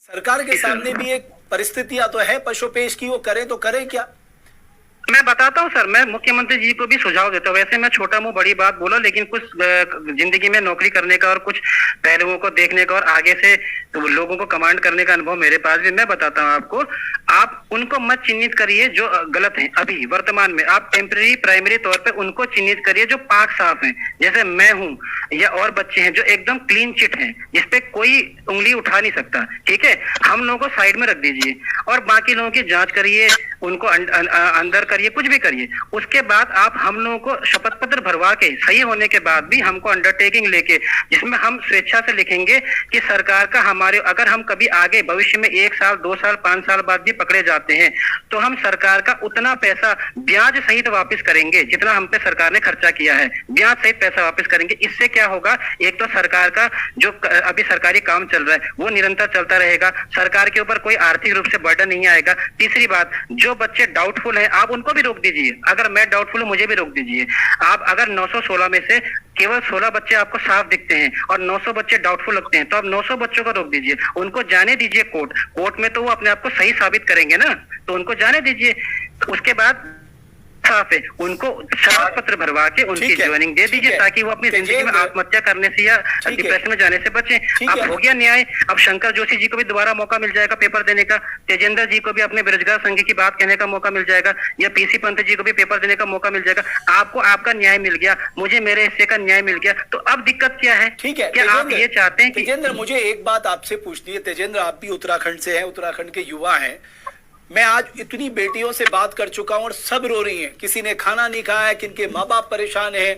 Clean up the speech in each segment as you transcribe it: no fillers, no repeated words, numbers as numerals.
सरकार के सामने भी एक परिस्थितियां तो है पशु पेश की, वो करे तो करे क्या? मैं बताता हूँ सर, मैं मुख्यमंत्री जी को भी सुझाव देता हूँ। वैसे मैं छोटा मुंह बड़ी बात बोला, लेकिन कुछ जिंदगी में नौकरी करने का और कुछ पहलुओं को देखने का और आगे से लोगों को कमांड करने का अनुभव मेरे पास भी। मैं बताता हूँ आपको, आप उनको मत चिन्हित करिए जो गलत हैं। अभी वर्तमान में आप टेम्पररी प्राइमरी तौर पे उनको चिन्हित करिए जो पाक साफ हैं, जैसे मैं हूँ या और बच्चे हैं जो एकदम क्लीन चिट हैं, जिसपे कोई उंगली उठा नहीं सकता। ठीक है, हम लोगों को साइड में रख दीजिए और बाकी लोगों की जांच करिए, उनको अंदर करिए, कुछ भी करिए। उसके बाद आप हम लोगों को शपथ पत्र भरवा के सही होने के बाद भी हमको अंडरटेकिंग लेके, जिसमें हम स्वेच्छा से लिखेंगे कि सरकार का हमारे, अगर हम कभी आगे भविष्य में 1 साल 2 साल 5 साल बाद भी पकड़े जाते हैं तो हम सरकार का उतना पैसा ब्याज सहित वापस करेंगे जितना हम पे सरकार ने खर्चा किया है, ब्याज सहित पैसा वापस करेंगे। इससे क्या होगा, एक तो सरकार का जो अभी सरकारी काम चल रहा है वो निरंतर चलता रहेगा, सरकार के ऊपर कोई आर्थिक रूप से बर्डन नहीं आएगा। तीसरी बात, जो बच्चे डाउटफुल हैं आप उनको भी रोक दीजिए। अगर मैं डाउटफुल हूं मुझे भी रोक दीजिए। आप अगर 916 में से केवल 16 बच्चे आपको साफ दिखते हैं और 900 बच्चे डाउटफुल लगते हैं तो आप 900 बच्चों को रोक दीजिए, उनको जाने दीजिए। कोर्ट में तो वो अपने आप को सही साबित करेंगे ना, तो उनको जाने दीजिए। उसके बाद साफ है, उनको शपथ पत्र भरवा के उनकी ज्वाइनिंग दे दीजिए ताकि वो अपनी जिंदगी में आत्महत्या करने से या डिप्रेशन में जाने से बचे। अब हो गया न्याय, अब शंकर जोशी जी को भी दोबारा मौका मिल जाएगा पेपर देने का, तेजेंद्र जी को भी अपने बेरोजगार संघ की बात कहने का मौका मिल जाएगा, या पीसी पंत जी को भी पेपर देने का मौका मिल जाएगा। आपको आपका न्याय मिल गया, मुझे मेरे हिस्से का न्याय मिल गया, तो अब दिक्कत क्या है? ठीक है, क्या आप ये चाहते हैं? तेजेंद्र, मुझे एक बात आपसे पूछनी है। तेजेंद्र, आप भी उत्तराखंड से हैं, उत्तराखंड के युवा हैं। मैं आज इतनी बेटियों से बात कर चुका हूं और सब रो रही हैं, किसी ने खाना नहीं खाया है, किनके माँ बाप परेशान हैं।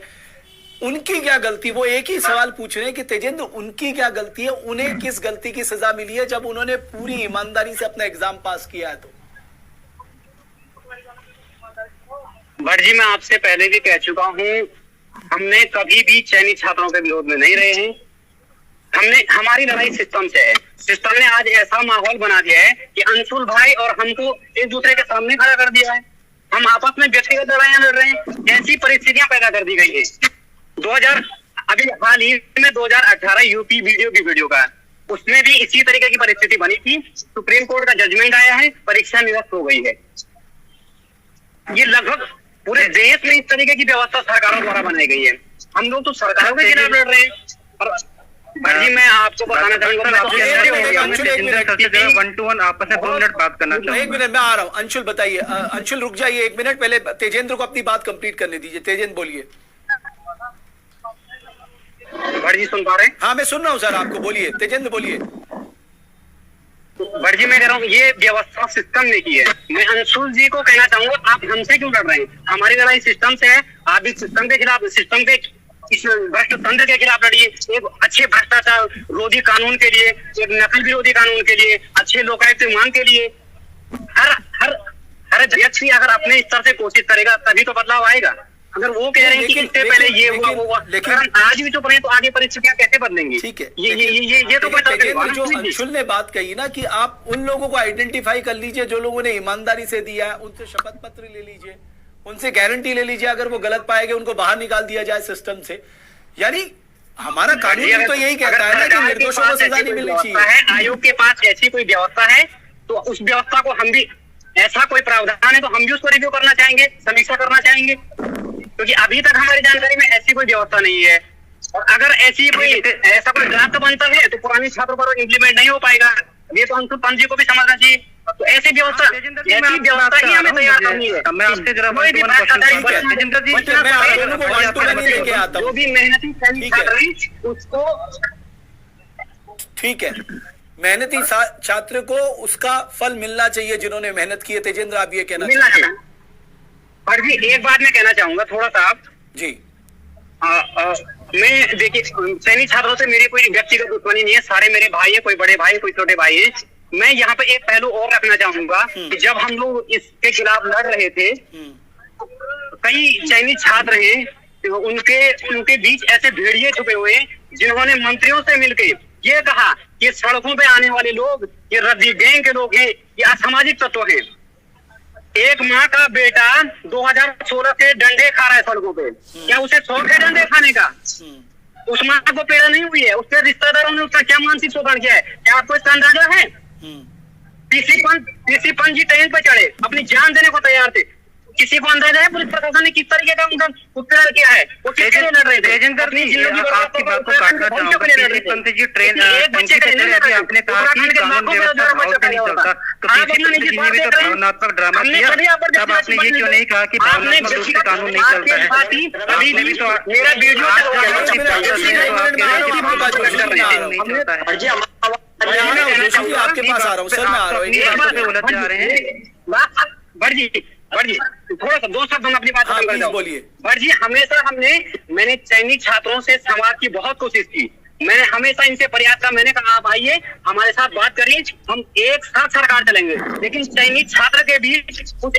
उनकी क्या गलती? वो एक ही सवाल पूछ रहे हैं कि तेजेंद्र उनकी क्या गलती है, उन्हें किस गलती की सजा मिली है जब उन्होंने पूरी ईमानदारी से अपना एग्जाम पास किया है? तो भट्ट जी, मैं आपसे पहले भी कह चुका हूँ, हमने कभी भी चयनित छात्रों के विरोध में नहीं रहे हैं। हमारी लड़ाई सिस्टम से है। सिस्टम ने आज ऐसा माहौल बना दिया है कि अंशुल भाई और हमको एक दूसरे के सामने खड़ा कर दिया है। हम आपस में व्यक्तिगत लड़ाइयां लड़ रहे हैं, ऐसी परिस्थितियां पैदा कर दी गई है। 2000 अभी हाल ही में 2018 यूपी वीडियो का, उसमें भी इसी तरीके की परिस्थिति बनी थी। सुप्रीम कोर्ट का जजमेंट आया है, परीक्षा निरस्त हो गई है। ये लगभग पूरे देश में इस तरीके की व्यवस्था सरकारों द्वारा बनाई गई है। हम लोग तो सरकारों के खिलाफ लड़ रहे हैं। और जी, मैं आपको बताना चाहूंगा, 1 to 1 आपस में 2 मिनट बात करना चाहूंगा। 1 मिनट, मैं आ रहा हूँ। अंशुल बताइए। अंशुल रुक जाइए 1 मिनट, पहले तेजेंद्र को अपनी बात कंप्लीट करने दीजिए। तेजेंद्र बोलिए। भट्ट जी सुन पा रहे हैं? हाँ, मैं सुन रहा हूँ सर, आपको बोलिए। तेजेंद्र बोलिए। भट्ट जी, मैं कह रहा हूँ ये व्यवस्था सिस्टम ने की है। मैं अंशुल जी को कहना चाहूंगा, आप हमसे क्यों लड़ रहे हैं? हमारी लड़ाई सिस्टम से है। आप इस सिस्टम के खिलाफ, सिस्टम के इस भ्रष्ट तंत्र के खिलाफ लड़िए, एक अच्छे भ्रष्टाचार विरोधी कानून के लिए, एक नकल विरोधी कानून के लिए, अच्छे लोकायुक्त मांग के लिए। हर व्यक्ति अगर अपने स्तर से कोशिश करेगा तभी तो बदलाव आएगा। अगर वो कह रहे हैं कि इससे पहले ये हुआ, लेकिन आज भी तो पढ़े तो आगे परिस्थितियां कैसे बदलेंगी? ठीक है, ये तो जो अंशुल ने बात कही ना कि आप उन लोगों को आइडेंटिफाई कर लीजिए जो लोगों ने ईमानदारी से दिया है, उनसे शपथ पत्र ले लीजिए, उनसे गारंटी ले लीजिए, अगर वो गलत पाएंगे उनको बाहर निकाल दिया जाए सिस्टम से। यानी हमारा कानून तो यही कहता है ना कि निर्दोषों को सजा नहीं मिलनी चाहिए। आयोग के पास ऐसी कोई व्यवस्था है तो उस व्यवस्था को हम भी, ऐसा कोई प्रावधान है तो हम भी उसको रिव्यू करना चाहेंगे, समीक्षा करना चाहेंगे, क्योंकि अभी तक हमारी जानकारी में ऐसी कोई व्यवस्था नहीं है। और अगर ऐसी कोई ऐसा कोई ड्राफ्ट बनता है तो पुरानी छात्रों पर इम्प्लीमेंट नहीं हो पाएगा। ये तो अंशुल पंत जी को भी समझना चाहिए। तो ऐसी व्यवस्था ही हमें तैयार करनी है। मैं आपसे जरा जो भी मेहनती उसको, ठीक है, मेहनती छात्र को उसका फल मिलना चाहिए जिन्होंने मेहनत की है। तेजेंद्र, आप ये कहना चाहिए? पर जी एक बात मैं कहना चाहूंगा थोड़ा सा आप जी। मैं देखिए, सैनिक छात्रों से मेरी कोई व्यक्तिगत दुश्मनी नहीं है, सारे मेरे भाई है, कोई बड़े भाई कोई छोटे भाई है। मैं यहाँ पे एक पहलू और रखना चाहूंगा कि जब हम लोग इसके खिलाफ लड़ रहे थे, कई चयनित छात्र हैं, उनके बीच ऐसे भेड़िए छुपे हुए जिन्होंने मंत्रियों से मिलकर ये कहा कि सड़कों पे आने वाले लोग ये रद्दी गैंग के लोग हैं, ये असामाजिक तत्व हैं। एक माँ का बेटा 2016 से डंडे खा रहा है सड़कों पे, क्या उसे शौक है डंडे खाने का? उस माँ को पीड़ा नहीं हुई है, उसके रिश्तेदारों ने उसका क्या मानसिक शोषण किया है? क्या आपको इसका अंदाजा है? पीसी पंत जी ट्रेन पर चढ़े, अपनी जान देने को तैयार थे। किसी को अंदाजा है पुलिस प्रशासन ने किस तरीके का उनका उत्पीड़न किया है? वो किसके लिए लड़ रहे थे? तेजेंद्र जी, आपकी बात को काटना चाहूंगा। पीसी पंत जी ट्रेन अभी आपने कहा कि कानून व्यवस्था भाव से नहीं चलता, तो पीसी पंत जी ने भी तो भावनात्मक ड्रामा किया, तब आपने ये क्यों नहीं कहा कि भावनात्मक रूप से कानून नहीं चलता है? आपने भी तो मेरा वीडियो आपके पास आ रहा हूँ सर, मैं आ रहा हूँ। उलझ जा रहे हैं। भट्ट जी थोड़ा सा 2 शब्द हम अपनी बात कर जाओ। बोलिए। भट्ट जी, मैंने चयनित छात्रों से संवाद की बहुत कोशिश की। मैंने हमेशा इनसे प्रयास किया, मैंने कहा आप आइए हमारे साथ बात करिए, हम एक साथ सरकार चलेंगे। लेकिन चयनित छात्र के बीच कुछ